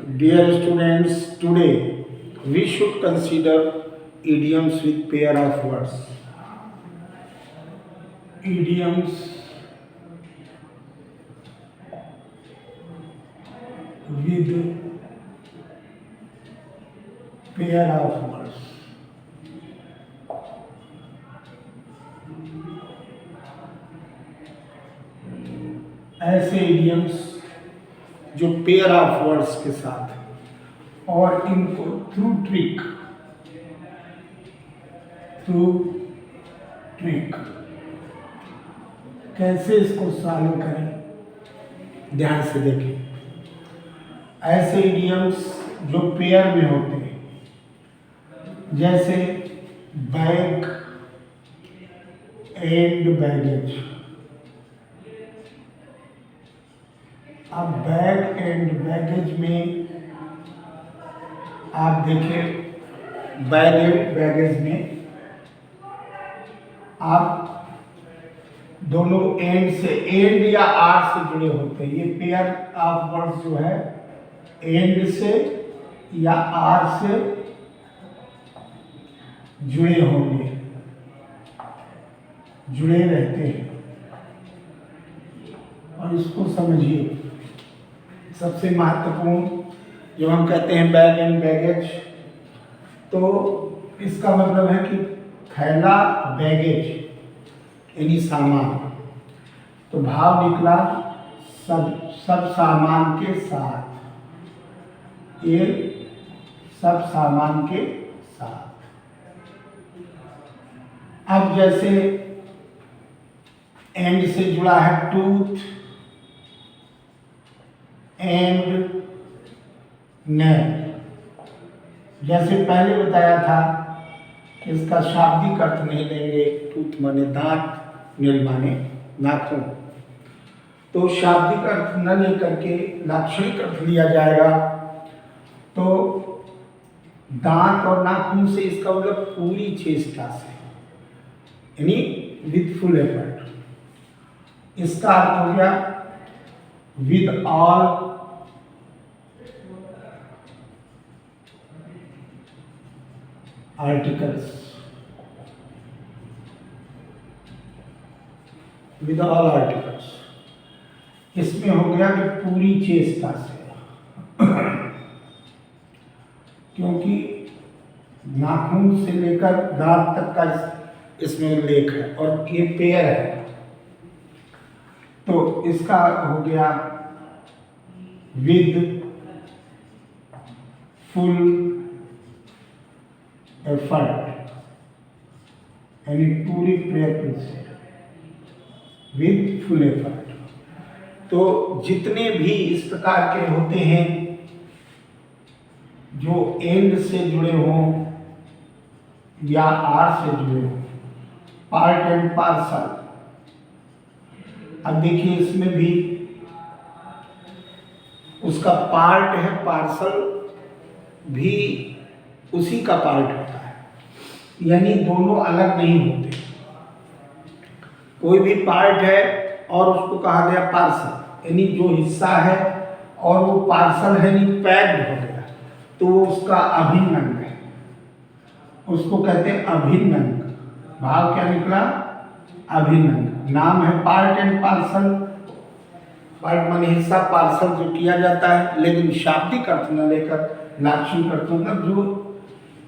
Dear students, today we should consider idioms with pair of words. Idioms with pair of words. ऐसे idioms जो pair of words के साथ और इनको through trick कैसे इसको सॉल्व करें, ध्यान से देखें। ऐसे इडियम्स जो पेयर में होते हैं, जैसे बैग एंड बैगेज। अब बैग एंड बैगेज में आप देखें, बैग एंड बैगेज में आप दोनों एंड से, एंड या आर से जुड़े होते हैं। ये पेयर ऑफ वर्ड्स जो है एंड से या आर से जुड़े होंगे, जुड़े रहते हैं। और इसको समझिए, सबसे महत्वपूर्ण जो हम कहते हैं बैग एंड बैगेज, तो इसका मतलब है कि थैला बैगेज यानी सामान। तो भाव निकला सब सामान के साथ, ये सब सामान के साथ। अब जैसे एंड से जुड़ा है टूथ एंड नेल। जैसे पहले बताया था कि इसका शाब्दिक अर्थ नहीं लेंगे, टूथ माने दांत, नेल माने नाखून। तो शाब्दिक अर्थ न लेकर के लाक्षणिक अर्थ लिया जाएगा। तो दांत और नाखून से इसका मतलब पूरी चेष्टा से, यानी विद फुल एफर्ट। इसका अर्थ हो गया with all articles, with all articles. इसमें हो गया कि पूरी चेष्टा से, क्योंकि नाखून से लेकर दांत तक का इसमें उल्लेख है और ये पेयर है। तो इसका हो गया विद फुल एफर्ट, यानी पूरी प्रयत्न से, विद फुल एफर्ट। तो जितने भी इस प्रकार के होते हैं जो एंड से जुड़े हों या आर से जुड़े हों, पार्ट एंड पार्सल। अब देखिए, इसमें भी उसका पार्ट है, पार्सल भी उसी का पार्ट होता है, यानी दोनों अलग नहीं होते। कोई भी पार्ट है और उसको कहा गया पार्सल, यानी जो हिस्सा है और वो पार्सल है, यानी पैक्ड हो गया, तो वो उसका अभिन्न अंग है। उसको कहते हैं अभिन्न अंग। भाव क्या निकला? अभिन्न अंग। नाम है पार्ट एंड पार्सल। पार्ट माने हिस्सा, पार्सल जो किया जाता है, लेकिन शाब्दिक अर्थ न लेकर लाक्षणिक अर्थ, मतलब जो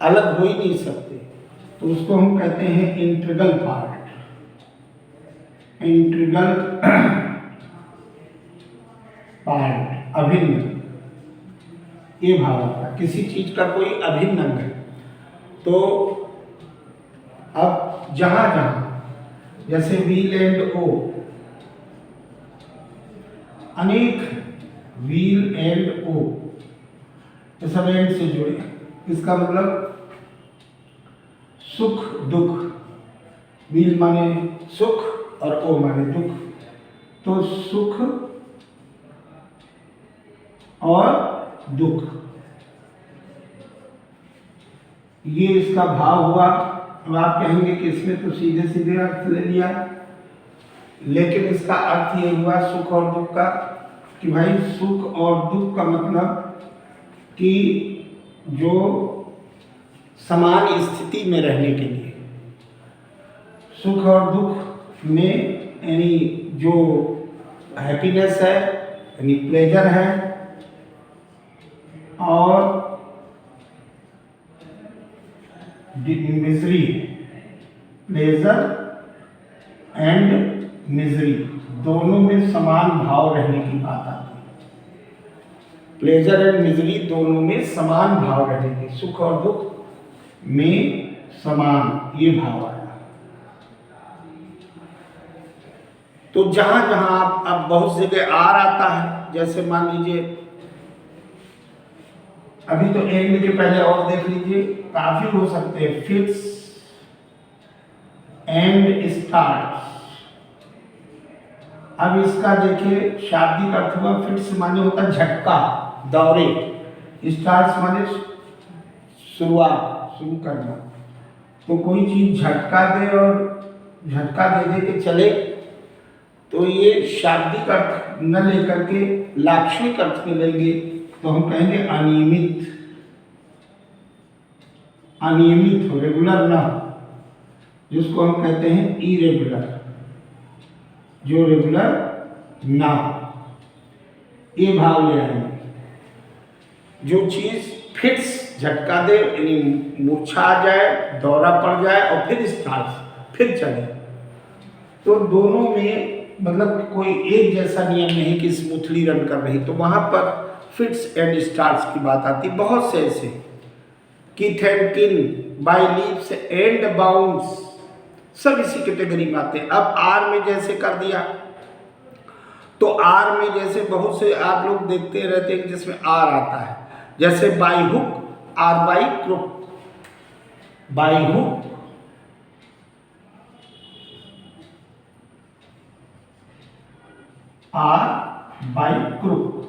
अलग हो ही नहीं सकते, तो उसको हम कहते हैं इंटीग्रल पार्ट। इंटीग्रल पार्ट, अभिन्न, ये भाव आता है। किसी चीज का कोई अभिन्न अंग है। तो अब जहां जहां, जैसे व्हील एंड ओ, अनेक व्हील एंड ओ, ये सब एंड से जुड़े। इसका मतलब सुख दुख, व्हील माने सुख और ओ माने दुख। तो सुख और दुख, ये इसका भाव हुआ। अब आप कहेंगे कि इसमें तो सीधे सीधे अर्थ ले लिया, लेकिन इसका अर्थ ये हुआ सुख और दुख का, कि भाई सुख और दुख का मतलब कि जो समान स्थिति में रहने के लिए, सुख और दुख में, यानी जो हैप्पीनेस है यानी प्लेजर है, और मिजरी, प्लेजर एंड मिजरी, दोनों में समान भाव रहने की बात आती है। प्लेजर एंड मिजरी दोनों में समान भाव रहने की, सुख और दुख में समान, ये भाव आया। तो जहां जहां आप, अब बहुत जगह आर आता है, जैसे मान लीजिए अभी तो एंड के पहले और देख लीजिए, काफी हो सकते हैं, फिट्स एंड स्टार्ट्स। अब इसका देखिए शाब्दिक अर्थ हुआ, फिट्स माने होता झटका, दौरे, स्टार्ट्स माने शुरुआत, शुरू करना। तो कोई चीज झटका दे और झटका दे दे के चले, तो ये शाब्दिक अर्थ न लेकर के लाक्षणिक अर्थ में लेंगे तो हम कहेंगे अनियमित, अनियमित हो, रेगुलर ना हो, जिसको हम कहते हैं इरेगुलर, जो रेगुलर ना हो, ये भाव ले आएंगे। जो चीज फिट्स, झटका दे यानी मूर्छा आ जाए, दौरा पड़ जाए और फिर स्टार्ट, फिर चले, तो दोनों में मतलब कोई एक जैसा नियम नहीं कि स्मूथली रन कर रही, तो वहां पर फिट्स एंड स्टार्ट्स की बात आती। बहुत से ऐसे किथ एंड किन, बाय लीव्स एंड बाउंड्स, सब इसी कैटेगरी में आते हैं। अब आर में जैसे कर दिया, तो आर में जैसे बहुत से आप लोग देखते रहते हैं जिसमें आर आता है, जैसे by hook, or by crook, by hook, or by crook.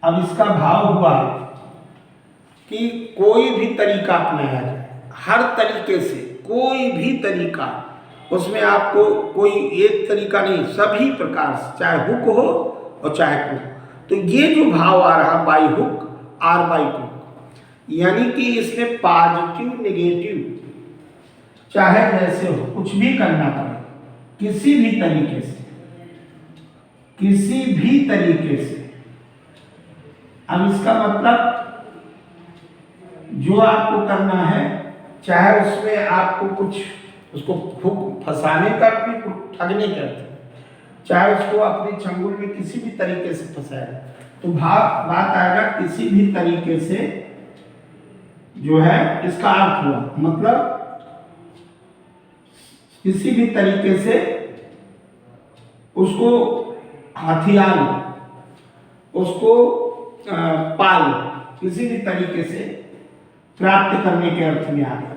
अब इसका भाव हुआ कि कोई भी तरीका अपनाया जाए, हर तरीके से, कोई भी तरीका, उसमें आपको कोई एक तरीका नहीं, सभी प्रकार से, चाहे हुक हो और चाहे क्रुक। तो ये जो भाव आ रहा by hook, or by crook, यानी कि इसमें पॉजिटिव नेगेटिव चाहे जैसे हो, कुछ भी करना पड़े, किसी भी तरीके से, किसी भी तरीके से। अब इसका मतलब जो आपको करना है, चाहे उसमें आपको कुछ उसको हुक फंसाने का भी, ठगने का, चाहे उसको अपने चंगुल में किसी भी तरीके से फंसाए, तो बात आएगा किसी भी तरीके से, जो है इसका अर्थ हुआ, मतलब किसी भी तरीके से उसको हथियार, उसको पाल, किसी भी तरीके से प्राप्त करने के अर्थ में आ गया।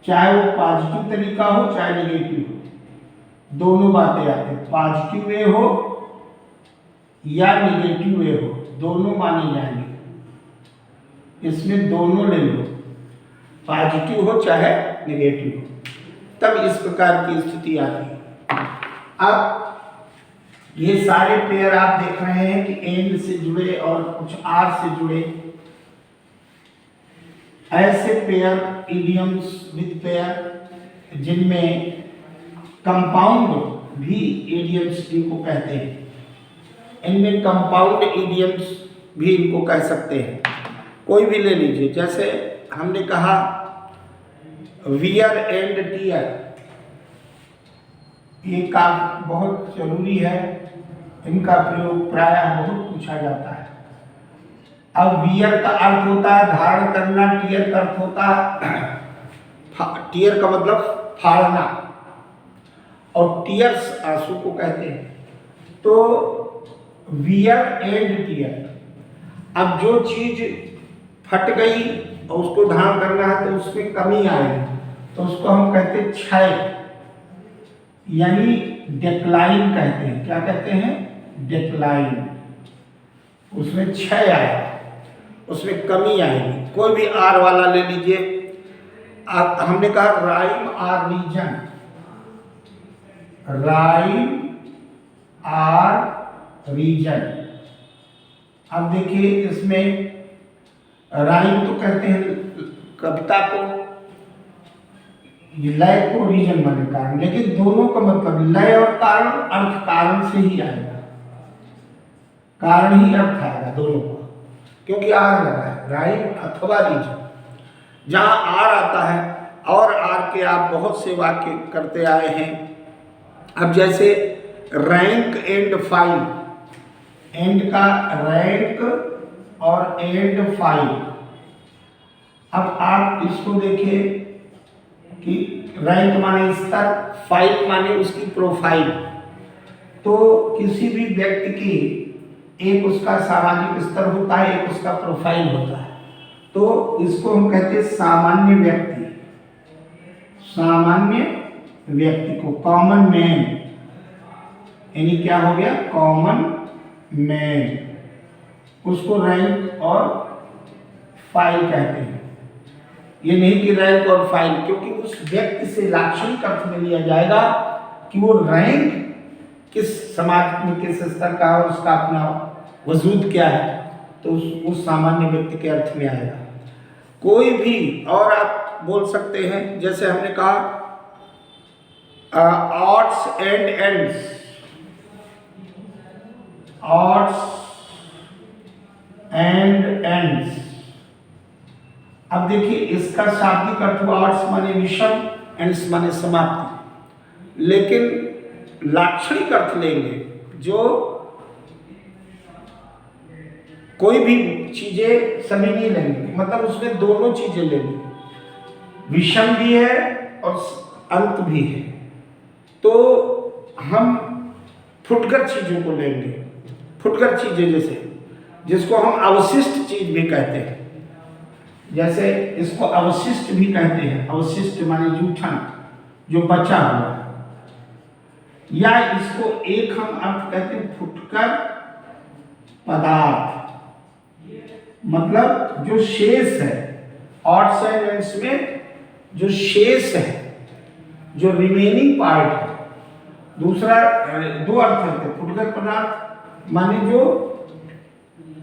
चाहे वो पॉजिटिव तरीका हो चाहे नेगेटिव हो, दोनों बातें आते हैं। पॉजिटिव वे हो या नेगेटिव वे हो, दोनों माने जाएंगे। इसमें दोनों ले लो, पॉजिटिव हो चाहे नेगेटिव हो, तब इस प्रकार की स्थिति आती है। अब ये सारे पेयर आप देख रहे हैं कि एंड से जुड़े और कुछ आर से जुड़े, ऐसे पेयर, इडियम्स विद पेयर, जिनमें कंपाउंड भी इडियम्स इनको कहते हैं। इनमें कंपाउंड इडियम्स भी इनको कह सकते हैं। कोई भी ले लीजिए, जैसे हमने कहा वियर एंड टियर, ये काम बहुत जरूरी है, इनका प्रयोग प्रायः बहुत पूछा जाता है। अब वियर का अर्थ होता है धारण करना, टियर का अर्थ होता है, टियर का मतलब फाड़ना, और टियर्स आंसू को कहते हैं। तो वियर एंड टियर, अब जो चीज फट गई और उसको धारण करना है तो उसमें कमी आएगी, तो उसको हम कहते हैं क्षय, यानी डिक्लाइन कहते हैं। क्या कहते हैं? डिक्लाइन। उसमें क्षय आएगा, उसमें कमी आएगी। कोई भी आर वाला ले लीजिए, हमने कहा rhyme or reason, rhyme or reason. अब देखिए इसमें राइम तो कहते हैं कविता को, लय को रीजन माने कारण, लेकिन दोनों का मतलब लय और कारण अर्थ कारण से ही आएगा, कारण ही अर्थ आएगा दोनों का, क्योंकि आर लगा है, राइम अथवा रीजन। जहां आर आता है और आर के आप बहुत से वाक्य करते आए हैं। अब जैसे रैंक एंड फाइल, एंड का रैंक और एंड फाइल। अब आप इसको देखिए कि रैंक माने स्तर, फाइल माने उसकी प्रोफाइल। तो किसी भी व्यक्ति की एक उसका सामाजिक स्तर होता है, एक उसका प्रोफाइल होता है। तो इसको हम कहते हैं सामान्य व्यक्ति, सामान्य व्यक्ति को कॉमन मैन, यानी क्या हो गया कॉमन मैन, उसको रैंक और फाइल कहते हैं। ये नहीं कि रैंक और फाइल, क्योंकि उस व्यक्ति से लाक्षणिक अर्थ में लिया जाएगा कि वो रैंक किस समाज में किस स्तर का है, उसका अपना वजूद क्या है, तो उस सामान्य व्यक्ति के अर्थ में आएगा। कोई भी और आप बोल सकते हैं, जैसे हमने कहा odds and ends, odds and ends. अब देखिए इसका शाब्दिक अर्थ हुआ ऑड्स माने विषम, एंड्स माने समाप्ति, लेकिन लाक्षणिक अर्थ लेंगे जो कोई भी चीजें सभी नहीं लेंगे, मतलब उसमें दोनों चीजें लेंगे, विषम भी है और अंत भी है। तो हम फुटकर चीजों को लेंगे, फुटकर चीजें जैसे जिसको हम अवशिष्ट चीज भी कहते हैं, जैसे इसको अवशिष्ट भी कहते हैं, अवशिष्ट माने जूठन जो बचा हुआ है, या इसको एक हम अर्थ कहते हैं फुटकर पदार्थ, मतलब जो शेष है, ऑड्स एंड एंड्स में जो शेष है, जो रिमेनिंग पार्ट है। दूसरा दो अर्थ है, फुटकर पदार्थ माने जो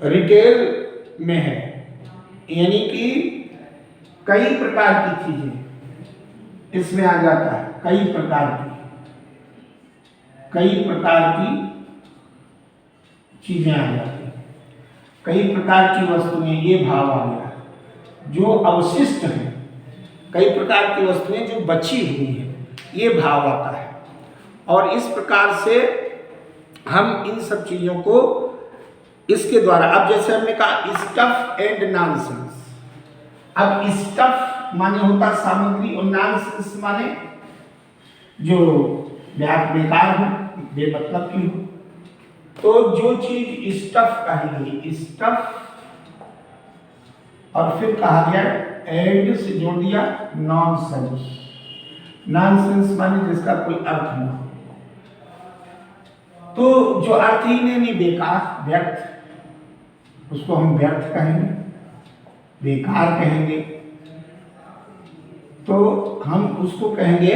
रिटेल में है, यानी कि कई प्रकार की चीजें इसमें आ जाता है, कई प्रकार की चीजें आ जाती हैं, कई प्रकार की वस्तुएं, ये भाव आ गया। जो अवशिष्ट है, कई प्रकार की वस्तुएं जो बची हुई हैं, ये भाव आता है। और इस प्रकार से हम इन सब चीजों को इसके द्वारा, अब जैसे हमने कहा स्टफ एंड नॉनसेंस। अब स्टफ माने होता सामग्री और नॉनसेंस माने जो बेकार हो, बेमतलब की हो। तो जो चीज स्टफ कहेंगे, स्टफ, और फिर कहा गया एंड से जोड़ दिया नॉनसेंस। नॉनसेंस माने जिसका कोई अर्थ न हो, तो जो अर्थहीन है, नहीं बेकार, व्यर्थ, उसको हम व्यर्थ कहेंगे, बेकार कहेंगे। तो हम उसको कहेंगे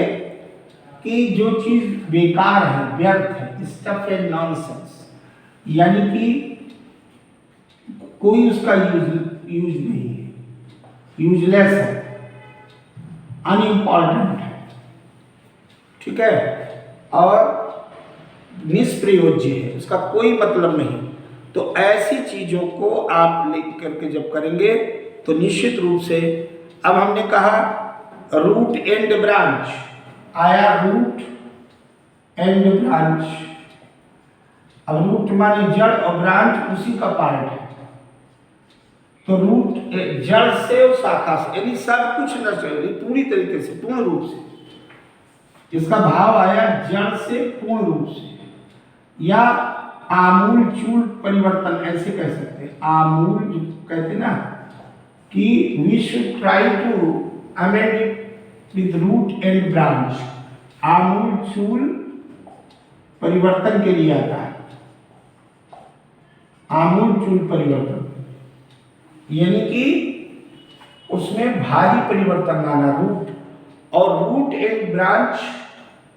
कि जो चीज बेकार है, व्यर्थ है, स्टफ एंड नॉनसेंस, यानी कि कोई उसका यूज नहीं है, यूजलेस है, अनइम्पॉर्टेंट है, ठीक है, और निष्प्रयोज्य है, उसका कोई मतलब नहीं। तो ऐसी चीजों को आप लिख करके जब करेंगे तो निश्चित रूप से, अब हमने कहा रूट एंड ब्रांच आया, रूट एंड ब्रांच। अब रूट माने जड़ और ब्रांच उसी का पार्ट है। तो रूट जड़ से और शाखा से, यानी सब कुछ न पूरी तरीके से, पूर्ण रूप से, इसका भाव आया जड़ से पूर्ण रूप से, या आमूल चूल परिवर्तन ऐसे कह सकते हैं। आमूल जो कहते हैं ना कि we should try to amend it with root and branch. आमूल चूल परिवर्तन के लिए आता है, आमूल चूल परिवर्तन, यानी कि उसमें भारी परिवर्तन लाना, रूट। और रूट एंड ब्रांच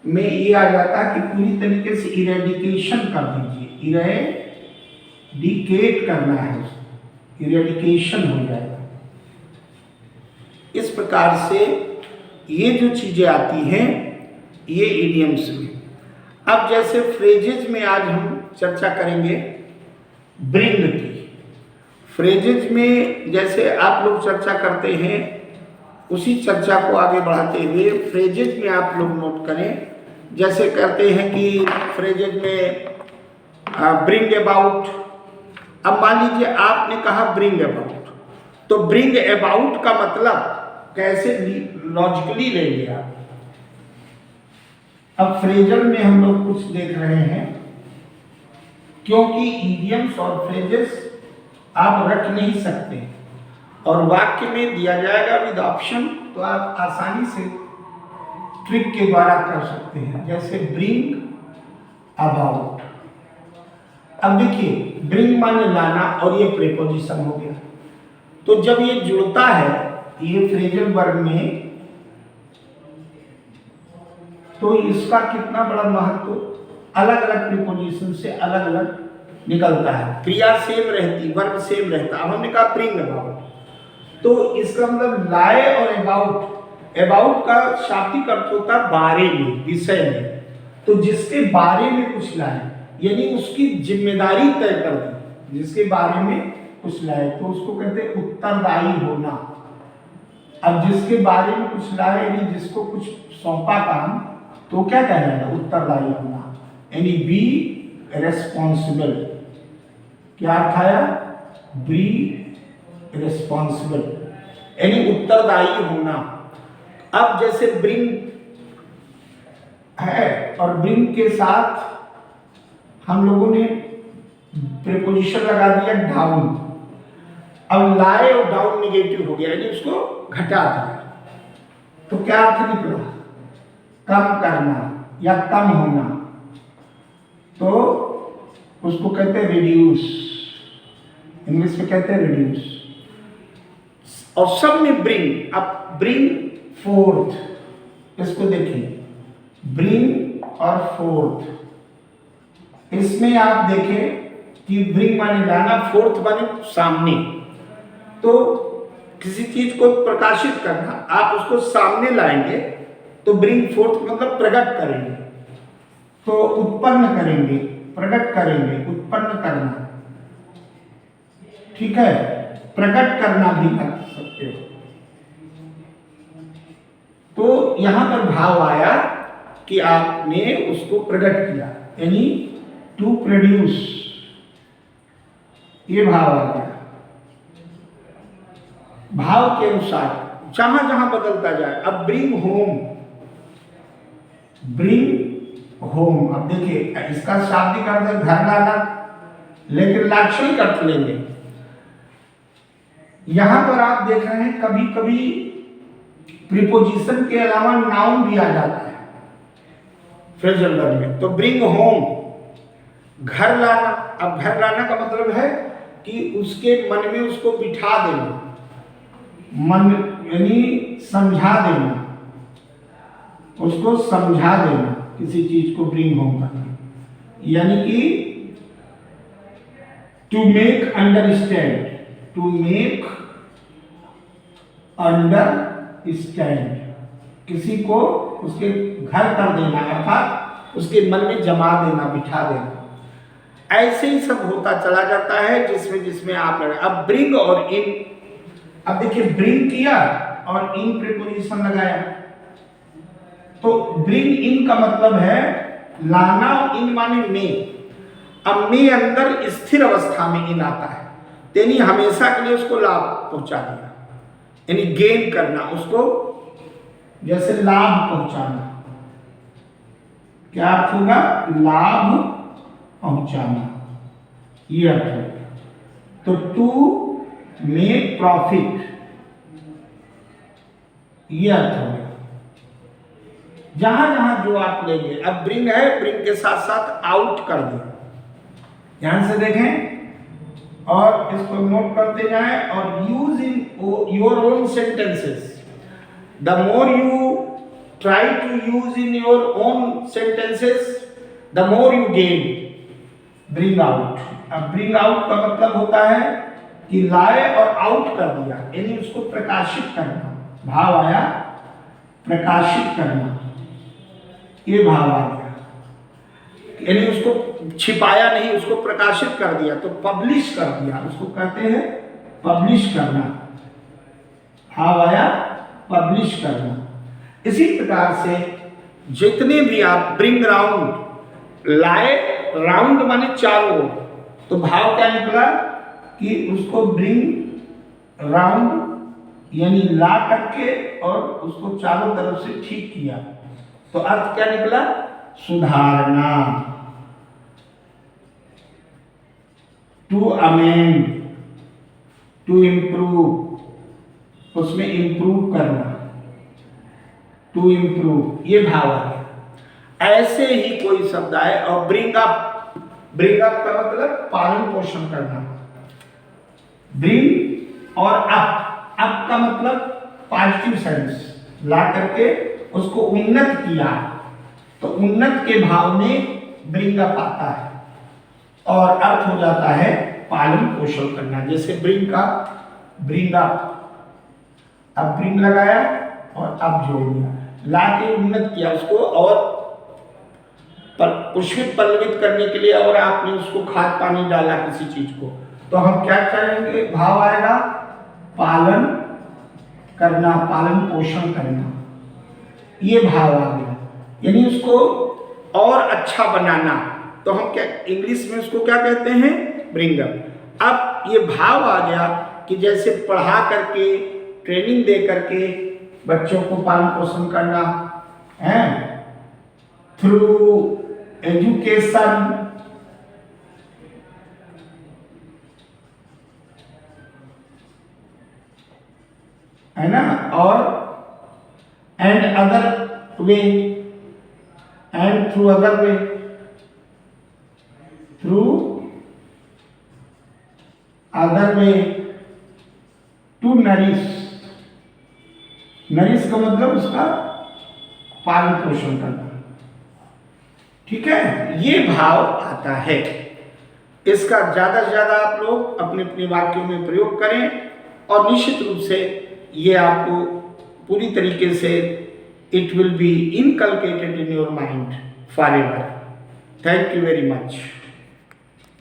में ये आ जाता है कि पूरी तरीके से इरेडिकेशन कर दीजिए, डिकेट करना है, उसको इरेडिकेशन हो जाएगा। इस प्रकार से ये जो चीजें आती हैं ये इडियम्स में। अब जैसे फ्रेजेज में आज हम चर्चा करेंगे ब्रिंग की। फ्रेजेज में जैसे आप लोग चर्चा करते हैं उसी चर्चा को आगे बढ़ाते हुए फ्रेजेज में आप लोग नोट करें। जैसे कहते हैं कि फ्रेजेज में ब्रिंग अबाउट। अब मान लीजिए आपने कहा ब्रिंग अबाउट, तो ब्रिंग अबाउट का मतलब कैसे लॉजिकली लेंगे आप। अब फ्रेजल में हम लोग कुछ देख रहे हैं, क्योंकि इडियम्स और फ्रेजेस आप रट नहीं सकते और वाक्य में दिया जाएगा विद ऑप्शन, तो आप आसानी से ट्रिक के द्वारा कर सकते हैं। जैसे ब्रिंग अबाउट। अब देखिए ब्रिंग माने लाना और ये प्रीपोजिशन हो गया, तो जब ये जुड़ता है ये फ्रेजल वर्ब में, तो इसका कितना बड़ा महत्व अलग अलग प्रीपोजिशन से अलग अलग निकलता है। क्रिया सेम रहती, वर्ब सेम रहता। अब हमने कहा ब्रिंग अबाउट, तो इसका मतलब लाए और अबाउट। अबाउट का शाब्दिक अर्थ होता है बारे में, विषय में। तो जिसके बारे में कुछ लाए यानी उसकी जिम्मेदारी तय कर दी, जिसके बारे में कुछ लाए तो उसको कहते हैं उत्तरदायी होना। अब जिसके बारे में कुछ लाए यानी जिसको कुछ सौंपा काम, तो क्या कहना है उत्तरदायी होना, यानी बी रेस्पॉन्सिबल। क्या अर्थ आया? बी रिस्पॉन्सिबल यानी उत्तरदायी होना। अब जैसे ब्रिंग है और ब्रिंग के साथ हम लोगों ने प्रीपोजिशन लगा दिया डाउन। अब लाए और डाउन नेगेटिव हो गया यानी उसको घटा दिया, तो क्या अर्थ निकला? कम करना या कम होना, तो उसको कहते हैं रिड्यूस, इंग्लिश में कहते हैं रिड्यूस। और सब में ब्रिंग। अब ब्रिंग फोर्थ, इसको देखिए ब्रिंग और फोर्थ, इसमें आप देखें कि ब्रिंग माने लाना, फोर्थ माने सामने। तो किसी चीज को प्रकाशित करना, आप उसको सामने लाएंगे तो ब्रिंग फोर्थ मतलब प्रकट करेंगे, तो उत्पन्न करेंगे, प्रकट करेंगे, उत्पन्न करना। ठीक है, प्रकट करना भी कर सकते हो। तो यहां पर भाव आया कि आपने उसको प्रकट किया, यानी टू प्रोड्यूस, ये भाव आ गया। भाव के अनुसार जहां जहां बदलता जाए। अब ब्रिंग होम, ब्रिंग होम। अब देखिए इसका शाब्दिक अर्थ है घर लाना, लेकिन लाक्षणिक अर्थ लेंगे। यहां पर आप देख रहे हैं कभी कभी प्रीपोजिशन के अलावा नाउन भी आ जाता है फ्रेजल वर्ब में। तो ब्रिंग होम, घर लाना। अब घर लाना का मतलब है कि उसके मन में उसको बिठा देना, मन यानी समझा देना, उसको समझा देना किसी चीज को ब्रिंग होम करना, यानी कि to make understand, to make understand, किसी को उसके घर कर देना, अर्थात उसके मन में जमा देना, बिठा देना। ऐसे ही सब होता चला जाता है जिसमें जिसमें आप लगे। अब ब्रिंग और इन, अब देखिए ब्रिंग किया और इन प्रीपोजिशन लगाया, तो ब्रिंग इन का मतलब है लाना, और इन माने में। अब में अंदर स्थिर अवस्था में इन आता है, यानी हमेशा के लिए उसको लाभ पहुंचा दिया, यानी गेन करना, उसको जैसे लाभ पहुंचाना। क्या अर्थ होगा? लाभ पहुंचाना, ये अर्थ है। तो टू मेक प्रॉफिट, ये अर्थ हो गया। जहां जहां जो आप लेंगे। अब ब्रिंग है, ब्रिंग के साथ साथ आउट कर दिया, ध्यान से देखें और इसको नोट करते जाएं। और use in your own sentences, the more you try to use in your own sentences, the more you gain. Bring out, अब ब्रिंग आउट का मतलब होता है कि लाए और आउट कर दिया, यानी उसको प्रकाशित करना। भाव आया प्रकाशित करना, ये भाव आ गया, यानी उसको छिपाया नहीं, उसको प्रकाशित कर दिया, तो पब्लिश कर दिया, उसको कहते हैं पब्लिश करना। भाव आया पब्लिश करना। इसी प्रकार से जितने भी आप ब्रिंग राउंड, लाए, राउंड माने चारों ओर, तो भाव क्या निकला कि उसको ब्रिंग राउंड यानी ला करके और उसको चारों तरफ से ठीक किया, तो अर्थ क्या निकला? सुधारना, टू अमेंड, टू इम्प्रूव, उसमें इम्प्रूव करना, टू इम्प्रूव, ये भाव आ गया। ऐसे ही कोई शब्द आए और ब्रिंग अप, ब्रिंग अप का मतलब पालन पोषण करना। ब्रिंग और अप, अप का मतलब पॉजिटिव सेंस, ला करके उसको उन्नत किया, तो उन्नत के भाव में ब्रिंग अप आता है और अर्थ हो जाता है पालन पोषण करना। जैसे ब्रिंग का ब्रिंग अप, अब ब्रिंग लगाया और अब जोड़ दिया, ला के उन्नत किया उसको और पुष्पित पल्लवित करने के लिए, और आपने उसको खाद पानी डाला किसी चीज को, तो हम क्या करेंगे? भाव आएगा पालन करना, पालन पोषण करना, ये भाव आ गया, यानी उसको और अच्छा बनाना। तो हम क्या इंग्लिश में उसको क्या कहते हैं? Bring up. अब ये भाव आ गया कि जैसे पढ़ा करके, ट्रेनिंग दे करके बच्चों को पालन पोषण करना है, थ्रू एजुकेशन, है ना, और and other way, and through other way, through other way, to nourish, nourish का मतलब उसका पालन पोषण करना, ठीक है, ये भाव आता है। इसका ज्यादा से ज्यादा आप लोग अपने अपने वाक्यों में प्रयोग करें और निश्चित रूप से ये आपको पूरी तरीके से it will be inculcated in your mind forever. Thank you very much.